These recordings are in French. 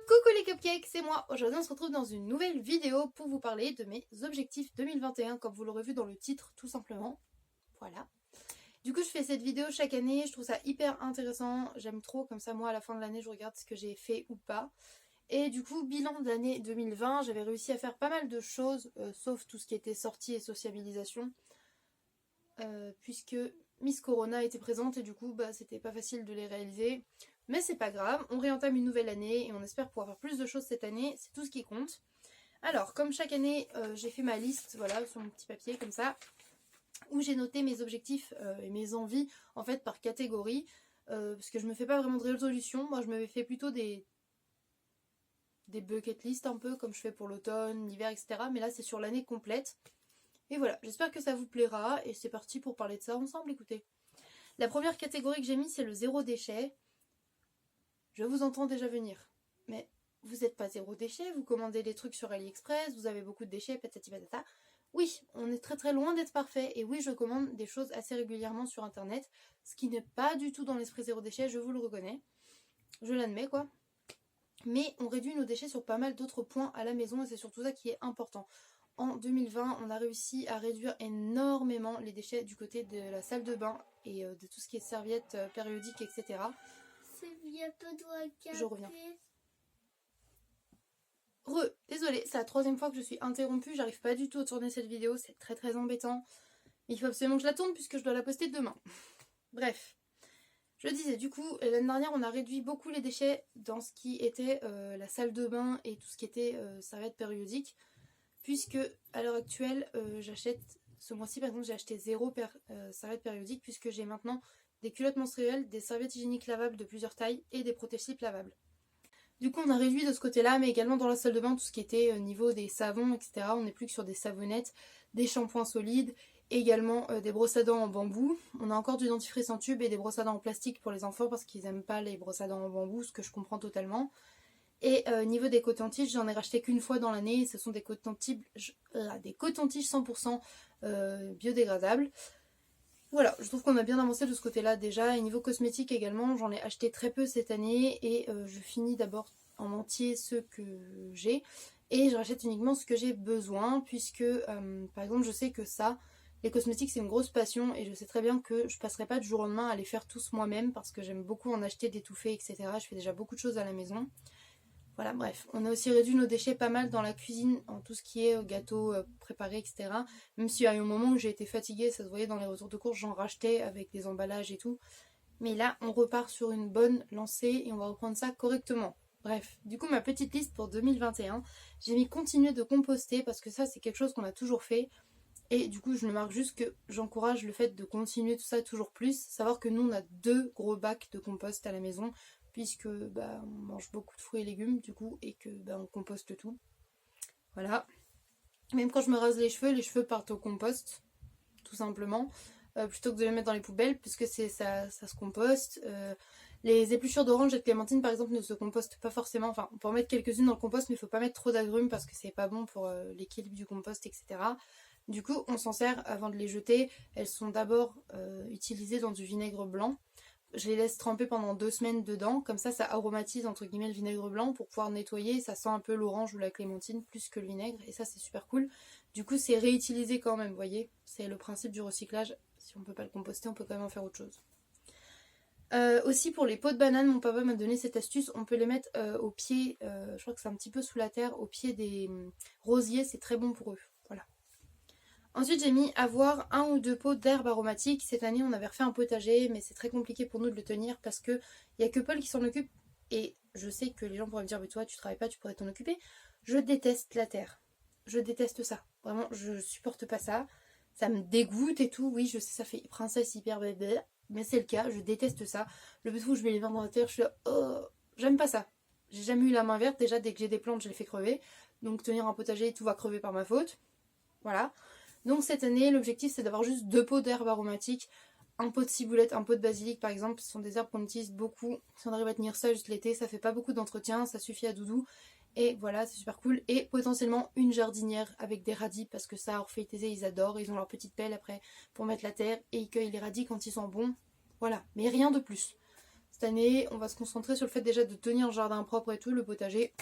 Coucou les cupcakes, c'est moi. Aujourd'hui on se retrouve dans une nouvelle vidéo pour vous parler de mes objectifs 2021 comme vous l'aurez vu dans le titre tout simplement. Voilà. Du coup je fais cette vidéo chaque année, je trouve ça hyper intéressant, j'aime trop, comme ça moi à la fin de l'année je regarde ce que j'ai fait ou pas. Et du coup bilan de l'année 2020, j'avais réussi à faire pas mal de choses, sauf tout ce qui était sortie et sociabilisation. Puisque Miss Corona était présente et du coup c'était pas facile de les réaliser. Mais c'est pas grave, on réentame une nouvelle année et on espère pouvoir faire plus de choses cette année, c'est tout ce qui compte. Alors comme chaque année j'ai fait ma liste, voilà, sur mon petit papier comme ça, où j'ai noté mes objectifs et mes envies en fait par catégorie. Parce que je me fais pas vraiment de résolution, moi je me fais plutôt des bucket list un peu comme je fais pour l'automne, l'hiver, etc. Mais là c'est sur l'année complète. Et voilà, j'espère que ça vous plaira et c'est parti pour parler de ça ensemble, écoutez. La première catégorie que j'ai mise c'est le zéro déchet. Je vous entends déjà venir, mais vous n'êtes pas zéro déchet, vous commandez des trucs sur AliExpress, vous avez beaucoup de déchets, patati patata. Oui, on est très très loin d'être parfait et oui je commande des choses assez régulièrement sur internet, ce qui n'est pas du tout dans l'esprit zéro déchet, je vous le reconnais, je l'admets quoi. Mais on réduit nos déchets sur pas mal d'autres points à la maison et c'est surtout ça qui est important. En 2020, on a réussi à réduire énormément les déchets du côté de la salle de bain et de tout ce qui est serviettes périodiques, etc. C'est bientôt doit Je reviens. Désolée, c'est la troisième fois que je suis interrompue, j'arrive pas du tout à tourner cette vidéo, c'est très très embêtant. Il faut absolument que je la tourne puisque je dois la poster demain. Bref. Je disais, du coup, l'année dernière, on a réduit beaucoup les déchets dans ce qui était la salle de bain et tout ce qui était serviettes périodiques. Puisque, à l'heure actuelle, j'achète, ce mois-ci par exemple, j'ai acheté 0 serviettes périodiques puisque j'ai maintenant des culottes menstruelles, des serviettes hygiéniques lavables de plusieurs tailles et des protège-slips lavables. Du coup, on a réduit de ce côté-là, mais également dans la salle de bain, tout ce qui était au niveau des savons, etc. On n'est plus que sur des savonnettes, des shampoings solides, également des brosses à dents en bambou. On a encore du dentifrice en tube et des brosses à dents en plastique pour les enfants parce qu'ils n'aiment pas les brosses à dents en bambou, ce que je comprends totalement. Et niveau des cotons-tiges, j'en ai racheté qu'une fois dans l'année. Ce sont des cotons-tiges 100% biodégradables. Voilà, je trouve qu'on a bien avancé de ce côté-là déjà. Et niveau cosmétique également, j'en ai acheté très peu cette année. Et je finis d'abord en entier ceux que j'ai. Et je rachète uniquement ce que j'ai besoin. Puisque, par exemple, je sais que ça, les cosmétiques, c'est une grosse passion. Et je sais très bien que je passerai pas du jour au lendemain à les faire tous moi-même. Parce que j'aime beaucoup en acheter, d'étouffer, etc. Je fais déjà beaucoup de choses à la maison. Voilà, bref. On a aussi réduit nos déchets pas mal dans la cuisine, en tout ce qui est gâteaux préparés, etc. Même s'il y a eu un moment où j'ai été fatiguée, ça se voyait dans les retours de course, j'en rachetais avec des emballages et tout. Mais là, on repart sur une bonne lancée et on va reprendre ça correctement. Bref, du coup, ma petite liste pour 2021, j'ai mis continuer de composter parce que ça, c'est quelque chose qu'on a toujours fait. Et du coup, je me marque juste que j'encourage le fait de continuer tout ça toujours plus. Savoir que nous, on a 2 gros bacs de compost à la maison, puisque on mange beaucoup de fruits et légumes, du coup, et que on composte tout. Voilà. Même quand je me rase les cheveux partent au compost, tout simplement. Plutôt que de les mettre dans les poubelles, puisque ça se composte. Les épluchures d'orange et de clémentine, par exemple, ne se compostent pas forcément. Enfin, on peut en mettre quelques-unes dans le compost, mais il ne faut pas mettre trop d'agrumes parce que c'est pas bon pour l'équilibre du compost, etc. Du coup, on s'en sert avant de les jeter. Elles sont d'abord utilisées dans du vinaigre blanc. Je les laisse tremper pendant 2 semaines dedans. Comme ça aromatise entre guillemets le vinaigre blanc pour pouvoir nettoyer. Ça sent un peu l'orange ou la clémentine plus que le vinaigre. Et ça, c'est super cool. Du coup, c'est réutilisé quand même, vous voyez. C'est le principe du recyclage. Si on ne peut pas le composter, on peut quand même en faire autre chose. Aussi pour les pots de banane, mon papa m'a donné cette astuce. On peut les mettre au pied, je crois que c'est un petit peu sous la terre, au pied des rosiers. C'est très bon pour eux. Voilà. Ensuite, j'ai mis avoir 1 ou 2 pots d'herbes aromatiques. Cette année, on avait refait un potager, mais c'est très compliqué pour nous de le tenir parce qu'il n'y a que Paul qui s'en occupe. Et je sais que les gens pourraient me dire, mais toi, tu travailles pas, tu pourrais t'en occuper. Je déteste la terre. Je déteste ça. Vraiment, je supporte pas ça. Ça me dégoûte et tout. Oui, je sais, ça fait princesse hyper bébé. Mais c'est le cas, je déteste ça. Le but où je mets les mains dans la terre, je suis là, oh, j'aime pas ça. J'ai jamais eu la main verte. Déjà, dès que j'ai des plantes, je les fais crever. Donc, tenir un potager, tout va crever par ma faute. Voilà. Donc cette année, l'objectif c'est d'avoir juste 2 pots d'herbes aromatiques, un pot de ciboulette, un pot de basilic par exemple. Ce sont des herbes qu'on utilise beaucoup. Si on arrive à tenir ça juste l'été, ça fait pas beaucoup d'entretien, ça suffit à Doudou. Et voilà, c'est super cool. Et potentiellement une jardinière avec des radis parce que ça, Orphée et Thésée, ils adorent. Ils ont leur petite pelle après pour mettre la terre et ils cueillent les radis quand ils sont bons. Voilà, mais rien de plus. année. On va se concentrer sur le fait déjà de tenir le jardin propre et tout, le potager.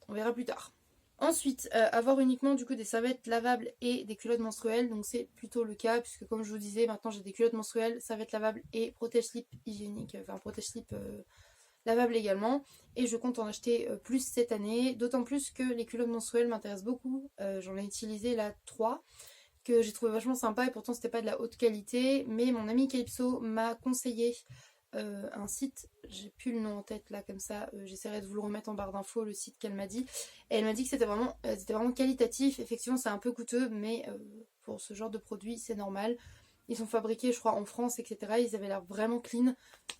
On verra plus tard. Ensuite, avoir uniquement du coup des serviettes lavables et des culottes menstruelles. Donc c'est plutôt le cas puisque comme je vous disais, maintenant j'ai des culottes menstruelles, serviettes lavables et protège-slip hygiénique. Enfin protège-slip lavable également. Et je compte en acheter plus cette année. D'autant plus que les culottes menstruelles m'intéressent beaucoup. J'en ai utilisé là 3 que j'ai trouvé vachement sympa et pourtant c'était pas de la haute qualité. Mais mon ami Calypso m'a conseillé un site, j'ai plus le nom en tête là comme ça, j'essaierai de vous le remettre en barre d'infos, le site qu'elle m'a dit. Et elle m'a dit que c'était vraiment qualitatif. Effectivement c'est un peu coûteux mais pour ce genre de produit c'est normal. Ils sont fabriqués je crois en France etc. Ils avaient l'air vraiment clean.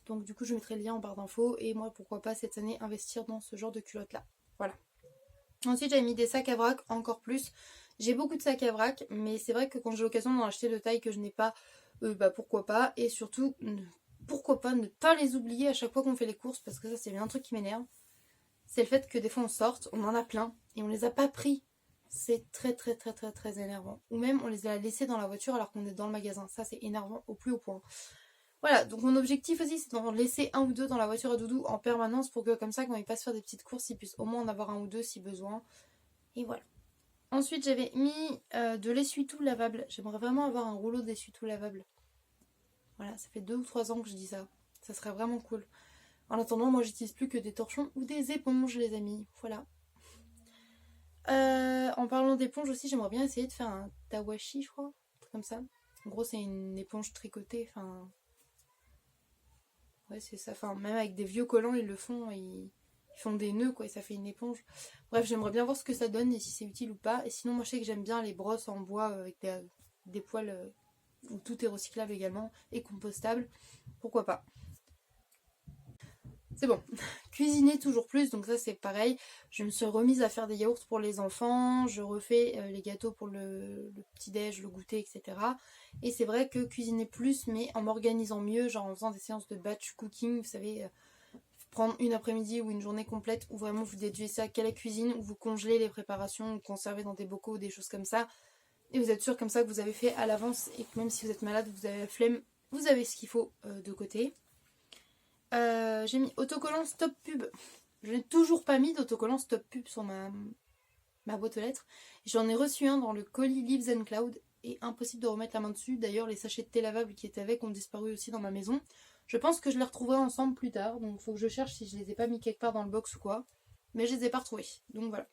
Donc du coup je mettrai le lien en barre d'infos. Et moi pourquoi pas cette année investir dans ce genre de culottes là. Voilà. Ensuite j'avais mis des sacs à vrac encore plus. J'ai beaucoup de sacs à vrac mais c'est vrai que quand j'ai l'occasion d'en acheter de taille que je n'ai pas, pourquoi pas. Et surtout pourquoi pas ne pas les oublier à chaque fois qu'on fait les courses, parce que ça c'est bien un truc qui m'énerve. C'est le fait que des fois on sorte, on en a plein et on les a pas pris. C'est très énervant. Ou même on les a laissés dans la voiture alors qu'on est dans le magasin. Ça c'est énervant au plus haut point. Voilà, donc mon objectif aussi c'est d'en laisser un ou deux dans la voiture à Doudou en permanence pour que comme ça quand il passe faire des petites courses il puisse au moins en avoir un ou deux si besoin. Et voilà. Ensuite j'avais mis de l'essuie-tout lavable. J'aimerais vraiment avoir un rouleau d'essuie-tout lavable. Voilà, ça fait 2 ou 3 ans que je dis ça. Ça serait vraiment cool. En attendant, moi j'utilise plus que des torchons ou des éponges, les amis. Voilà. En parlant d'éponges aussi, j'aimerais bien essayer de faire un tawashi, je crois. Un truc comme ça. En gros, c'est une éponge tricotée. Enfin. Ouais, c'est ça. Enfin, même avec des vieux collants, ils le font. Ils font des nœuds, quoi. Et ça fait une éponge. Bref, j'aimerais bien voir ce que ça donne et si c'est utile ou pas. Et sinon, moi je sais que j'aime bien les brosses en bois avec des poils. Où tout est recyclable également et compostable. Pourquoi pas. C'est bon. Cuisiner toujours plus, donc ça c'est pareil. Je me suis remise à faire des yaourts pour les enfants. Je refais les gâteaux pour le petit-déj, le goûter, etc. Et c'est vrai que cuisiner plus, mais en m'organisant mieux, genre en faisant des séances de batch cooking, vous savez, prendre une après-midi ou une journée complète où vraiment vous dédiez ça qu'à la cuisine, où vous congelez les préparations, ou conservez dans des bocaux, des choses comme ça. Et vous êtes sûr comme ça que vous avez fait à l'avance et que même si vous êtes malade, vous avez la flemme, vous avez ce qu'il faut de côté. J'ai mis autocollant stop pub. Je n'ai toujours pas mis d'autocollant stop pub sur ma boîte aux lettres. J'en ai reçu un dans le colis Leaves and Cloud et impossible de remettre la main dessus. D'ailleurs, les sachets de thé lavable qui étaient avec ont disparu aussi dans ma maison. Je pense que je les retrouverai ensemble plus tard, donc il faut que je cherche si je les ai pas mis quelque part dans le box ou quoi. Mais je les ai pas retrouvés, donc voilà.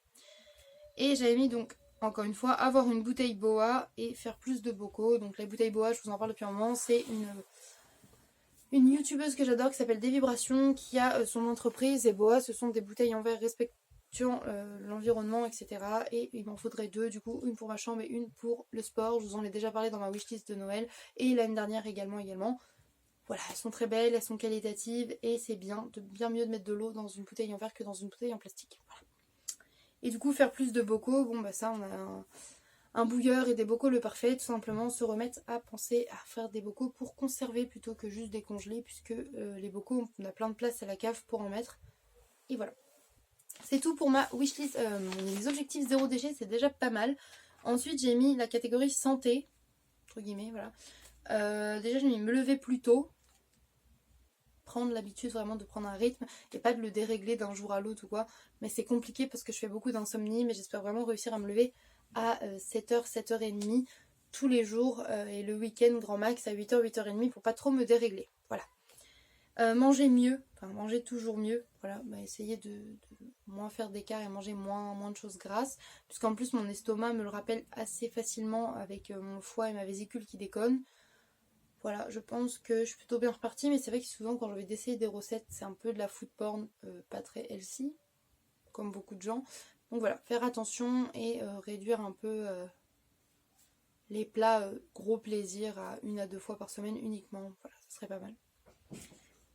Et j'avais mis donc, encore une fois, avoir une bouteille boa et faire plus de bocaux. Donc la bouteille boa, je vous en parle depuis un moment, c'est une youtubeuse que j'adore qui s'appelle Des Vibrations, qui a son entreprise. Et boa, ce sont des bouteilles en verre respectuant l'environnement, etc. Et il m'en faudrait 2, du coup, une pour ma chambre et une pour le sport. Je vous en ai déjà parlé dans ma wishlist de Noël et l'année dernière également. Voilà, elles sont très belles, elles sont qualitatives et c'est bien mieux de mettre de l'eau dans une bouteille en verre que dans une bouteille en plastique. Voilà. Et du coup, faire plus de bocaux, bon bah ça, on a un bouilleur et des bocaux le parfait. Tout simplement se remettre à penser à faire des bocaux pour conserver plutôt que juste décongeler, puisque les bocaux, on a plein de place à la cave pour en mettre. Et voilà. C'est tout pour ma wishlist. Les objectifs 0 déchet, c'est déjà pas mal. Ensuite, j'ai mis la catégorie santé, entre guillemets, voilà. Déjà, j'ai mis me lever plus tôt. Prendre l'habitude vraiment de prendre un rythme et pas de le dérégler d'un jour à l'autre ou quoi. Mais c'est compliqué parce que je fais beaucoup d'insomnie, mais j'espère vraiment réussir à me lever à 7h, 7h30 tous les jours et le week-end grand max à 8h, 8h30 pour pas trop me dérégler. Voilà. Manger mieux, enfin manger toujours mieux. Voilà, essayer de moins faire d'écart et manger moins de choses grasses. Puisqu'en plus mon estomac me le rappelle assez facilement avec mon foie et ma vésicule qui déconne. Voilà, je pense que je suis plutôt bien repartie, mais c'est vrai que souvent quand je vais essayer des recettes, c'est un peu de la food porn, pas très healthy, comme beaucoup de gens. Donc voilà, faire attention et réduire un peu les plats gros plaisir à 1 à 2 fois par semaine uniquement. Voilà, ça serait pas mal.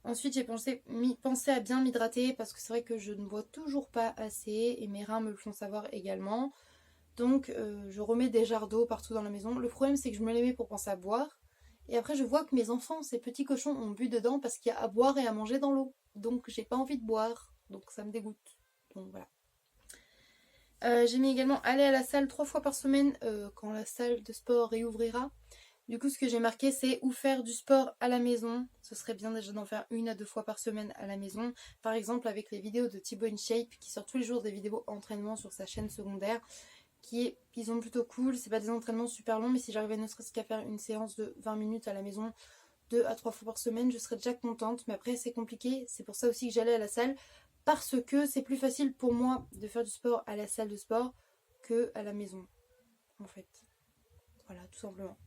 Ensuite, j'ai pensé à bien m'hydrater parce que c'est vrai que je ne bois toujours pas assez et mes reins me le font savoir également. Donc je remets des jarres d'eau partout dans la maison. Le problème, c'est que je me les mets pour penser à boire. Et après, je vois que mes enfants, ces petits cochons, ont bu dedans parce qu'il y a à boire et à manger dans l'eau. Donc, j'ai pas envie de boire. Donc, ça me dégoûte. Donc, voilà. J'ai mis également aller à la salle 3 fois par semaine quand la salle de sport réouvrira. Du coup, ce que j'ai marqué, c'est ou faire du sport à la maison. Ce serait bien déjà d'en faire 1 à 2 fois par semaine à la maison. Par exemple, avec les vidéos de Thibaut InShape, qui sort tous les jours des vidéos entraînement sur sa chaîne secondaire, qui sont plutôt cool. C'est pas des entraînements super longs, mais si j'arrivais ne serait-ce qu'à faire une séance de 20 minutes à la maison, 2 à 3 fois par semaine, je serais déjà contente. Mais après, c'est compliqué. C'est pour ça aussi que j'allais à la salle. Parce que c'est plus facile pour moi de faire du sport à la salle de sport que à la maison, en fait. Voilà, tout simplement.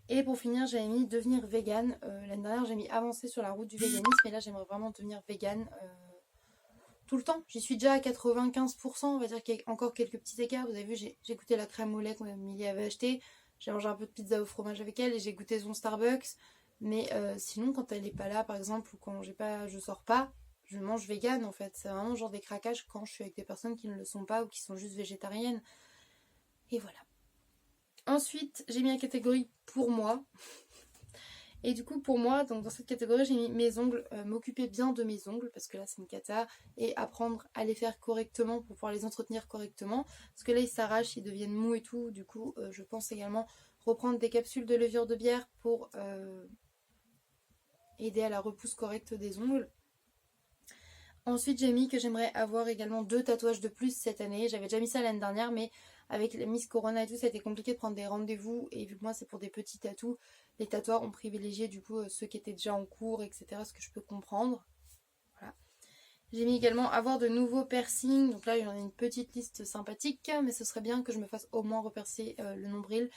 Et pour finir, j'avais mis devenir vegan. L'année dernière, j'ai mis avancer sur la route du véganisme. Et là, j'aimerais vraiment devenir vegan tout le temps. J'y suis déjà à 95%. On va dire qu'il y a encore quelques petits écarts. Vous avez vu, j'ai goûté la crème au lait qu'Amélie avait acheté. J'ai mangé un peu de pizza au fromage avec elle. Et j'ai goûté son Starbucks. Mais sinon, quand elle n'est pas là, par exemple, ou quand je sors pas, je mange vegan en fait. C'est vraiment genre des craquages quand je suis avec des personnes qui ne le sont pas ou qui sont juste végétariennes. Et voilà. Ensuite, j'ai mis la catégorie pour moi. Et du coup, pour moi, donc dans cette catégorie, j'ai mis mes ongles, m'occuper bien de mes ongles, parce que là, c'est une cata, et apprendre à les faire correctement pour pouvoir les entretenir correctement. Parce que là, ils s'arrachent, ils deviennent mous et tout. Du coup, je pense également reprendre des capsules de levure de bière pour aider à la repousse correcte des ongles. Ensuite, j'ai mis que j'aimerais avoir également 2 tatouages de plus cette année. J'avais déjà mis ça l'année dernière, mais avec la Miss Corona et tout, ça a été compliqué de prendre des rendez-vous. Et vu que moi, c'est pour des petits tatous, les tatoueurs ont privilégié du coup ceux qui étaient déjà en cours, etc. Ce que je peux comprendre. Voilà. J'ai mis également avoir de nouveaux piercings. Donc là, il y en a une petite liste sympathique, mais ce serait bien que je me fasse au moins repercer le nombril.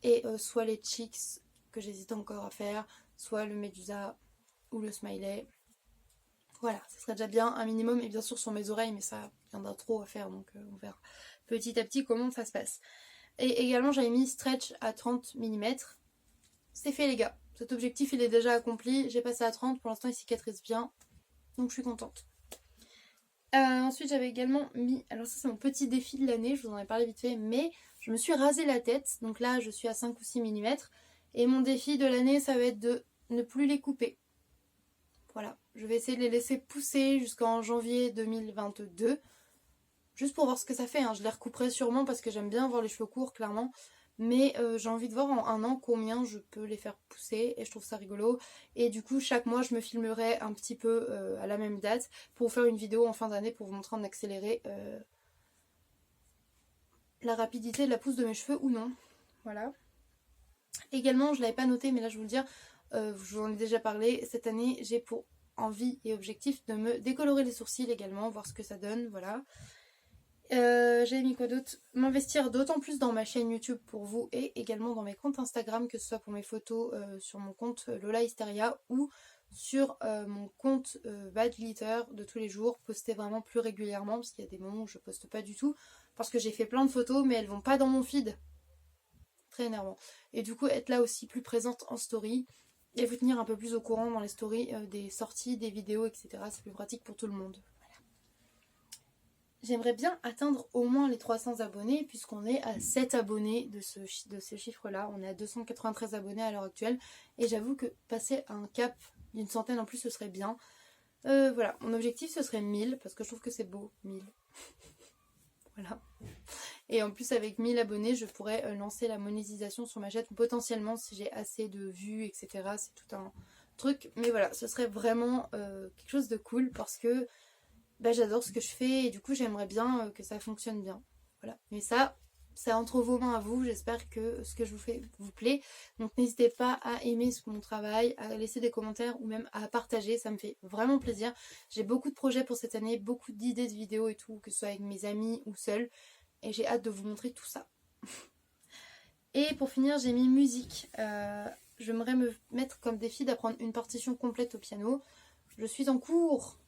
Et soit les cheeks, que j'hésite encore à faire, soit le médusa ou le smiley. Voilà, ça serait déjà bien, un minimum, et bien sûr sur mes oreilles, mais ça viendra trop à faire, donc on verra petit à petit comment ça se passe. Et également, j'avais mis stretch à 30 mm. C'est fait les gars, cet objectif il est déjà accompli, j'ai passé à 30, pour l'instant il cicatrise bien, donc je suis contente. Ensuite j'avais également mis, alors ça c'est mon petit défi de l'année, je vous en ai parlé vite fait, mais je me suis rasé la tête, donc là je suis à 5 ou 6 mm, et mon défi de l'année ça va être de ne plus les couper. Voilà, je vais essayer de les laisser pousser jusqu'en janvier 2022. Juste pour voir ce que ça fait. Je les recouperai sûrement parce que j'aime bien avoir les cheveux courts, clairement. Mais j'ai envie de voir en 1 an combien je peux les faire pousser. Et je trouve ça rigolo. Et du coup, chaque mois, je me filmerai un petit peu à la même date pour faire une vidéo en fin d'année pour vous montrer en accéléré la rapidité de la pousse de mes cheveux ou non. Voilà. Également, je ne l'avais pas noté, mais là, je vais vous le dire. Je vous en ai déjà parlé. Cette année, j'ai pour envie et objectif de me décolorer les sourcils également, voir ce que ça donne. Voilà. J'ai mis quoi d'autre? M'investir d'autant plus dans ma chaîne YouTube pour vous et également dans mes comptes Instagram, que ce soit pour mes photos sur mon compte Lola Hysteria ou sur mon compte Bad Glitter de tous les jours, poster vraiment plus régulièrement parce qu'il y a des moments où je poste pas du tout parce que j'ai fait plein de photos mais elles vont pas dans mon feed. Très énervant. Et du coup être là aussi plus présente en story et vous tenir un peu plus au courant dans les stories des sorties, des vidéos, etc. C'est plus pratique pour tout le monde. J'aimerais bien atteindre au moins les 300 abonnés puisqu'on est à 7 abonnés de ce chiffre-là. On est à 293 abonnés à l'heure actuelle. Et j'avoue que passer un cap d'une centaine en plus, ce serait bien. Voilà, mon objectif ce serait 1000 parce que je trouve que c'est beau, 1000. Voilà. Et en plus avec 1000 abonnés, je pourrais lancer la monétisation sur ma chaîne potentiellement si j'ai assez de vues, etc. C'est tout un truc. Mais voilà, ce serait vraiment quelque chose de cool parce que j'adore ce que je fais et du coup j'aimerais bien que ça fonctionne bien. Voilà. Mais ça, c'est entre vos mains à vous. J'espère que ce que je vous fais vous plaît. Donc n'hésitez pas à aimer mon travail, à laisser des commentaires ou même à partager. Ça me fait vraiment plaisir. J'ai beaucoup de projets pour cette année, beaucoup d'idées de vidéos et tout, que ce soit avec mes amis ou seul. Et j'ai hâte de vous montrer tout ça. Et pour finir, j'ai mis musique. J'aimerais me mettre comme défi d'apprendre une partition complète au piano. Je suis en cours.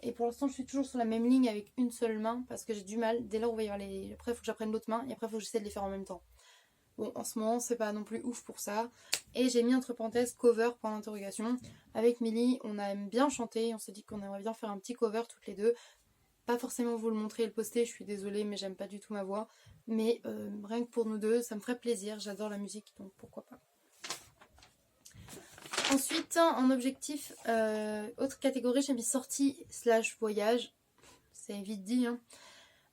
Et pour l'instant, je suis toujours sur la même ligne avec une seule main parce que j'ai du mal. Dès lors où il va y avoir les. Après, il faut que j'apprenne l'autre main et après, il faut que j'essaie de les faire en même temps. Bon, en ce moment, c'est pas non plus ouf pour ça. Et j'ai mis entre parenthèses cover point d'interrogation. Avec Milly, on aime bien chanter. On s'est dit qu'on aimerait bien faire un petit cover toutes les deux. Pas forcément vous le montrer et le poster, je suis désolée, mais j'aime pas du tout ma voix. Mais rien que pour nous deux, ça me ferait plaisir. J'adore la musique, donc pourquoi pas. Ensuite, en objectif, autre catégorie, j'ai mis sortie / voyage. C'est vite dit.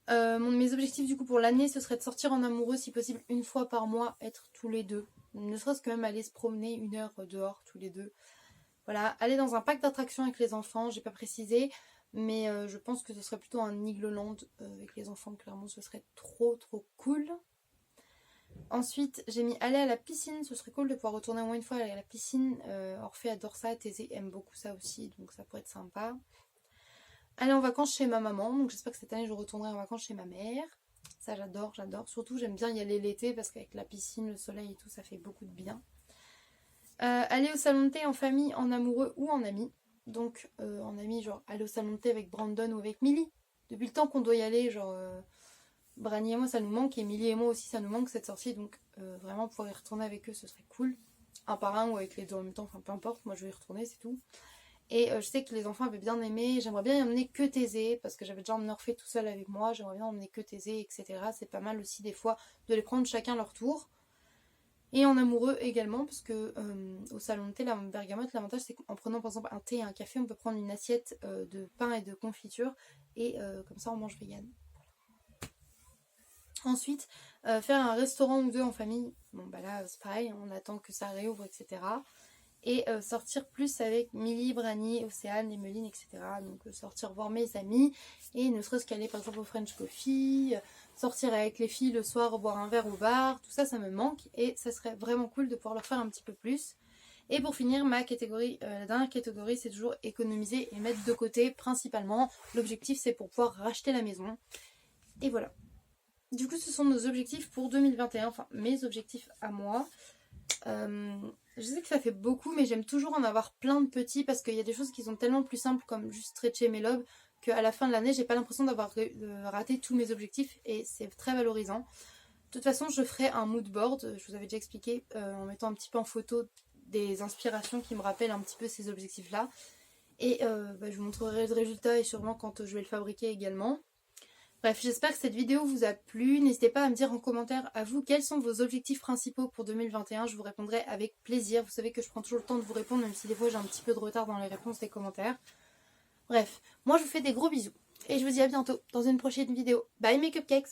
Mes objectifs du coup pour l'année, ce serait de sortir en amoureux si possible une fois par mois, être tous les deux. Ne serait-ce que même aller se promener 1 heure dehors tous les deux. Voilà, aller dans un parc d'attractions avec les enfants, j'ai pas précisé, mais je pense que ce serait plutôt un Igloland avec les enfants, clairement ce serait trop cool. Ensuite, j'ai mis aller à la piscine, ce serait cool de pouvoir retourner au moins une fois aller à la piscine. Orphée adore ça, Thésée aime beaucoup ça aussi, donc ça pourrait être sympa. Aller en vacances chez ma maman, donc j'espère que cette année je retournerai en vacances chez ma mère. Ça j'adore. Surtout j'aime bien y aller l'été parce qu'avec la piscine, le soleil et tout, ça fait beaucoup de bien. Aller au salon de thé en famille, en amoureux ou en ami. Donc en ami, genre aller au salon de thé avec Brandon ou avec Millie. Depuis le temps qu'on doit y aller, genre Brani et moi ça nous manque, et Millie et moi aussi ça nous manque cette sortie. Donc vraiment pouvoir y retourner avec eux, ce serait cool. Un par un ou avec les deux en même temps, enfin peu importe, moi je vais y retourner, c'est tout. Et je sais que les enfants avaient bien aimé. J'aimerais bien y emmener que Thésée, parce que j'avais déjà emmené Orphée tout seul avec moi. J'aimerais bien emmener que Thésée, etc. C'est pas mal aussi des fois de les prendre chacun leur tour. Et en amoureux également, parce que au salon de thé, la bergamote, l'avantage c'est qu'en prenant par exemple un thé et un café, on peut prendre une assiette de pain et de confiture. Et comme ça on mange vegan. Ensuite, faire un restaurant ou deux en famille. Bon bah là c'est pareil, on attend que ça réouvre, etc. Et sortir plus avec Millie, Brani, Océane, Emeline, etc. Donc sortir voir mes amis et ne serait-ce qu'aller par exemple au French Coffee, sortir avec les filles le soir, boire un verre au bar, tout ça, ça me manque et ça serait vraiment cool de pouvoir leur faire un petit peu plus. Et pour finir, ma catégorie, la dernière catégorie, c'est toujours économiser et mettre de côté principalement. L'objectif c'est pour pouvoir racheter la maison. Et voilà. Du coup, ce sont nos objectifs pour 2021, enfin mes objectifs à moi. Je sais que ça fait beaucoup, mais j'aime toujours en avoir plein de petits parce qu'il y a des choses qui sont tellement plus simples comme juste stretcher mes lobes qu'à la fin de l'année j'ai pas l'impression d'avoir raté tous mes objectifs et c'est très valorisant. De toute façon je ferai un mood board, je vous avais déjà expliqué, en mettant un petit peu en photo des inspirations qui me rappellent un petit peu ces objectifs là et je vous montrerai le résultat et sûrement quand je vais le fabriquer également. Bref, j'espère que cette vidéo vous a plu. N'hésitez pas à me dire en commentaire à vous quels sont vos objectifs principaux pour 2021. Je vous répondrai avec plaisir. Vous savez que je prends toujours le temps de vous répondre, même si des fois j'ai un petit peu de retard dans les réponses des commentaires. Bref, moi je vous fais des gros bisous. Et je vous dis à bientôt dans une prochaine vidéo. Bye mes cupcakes!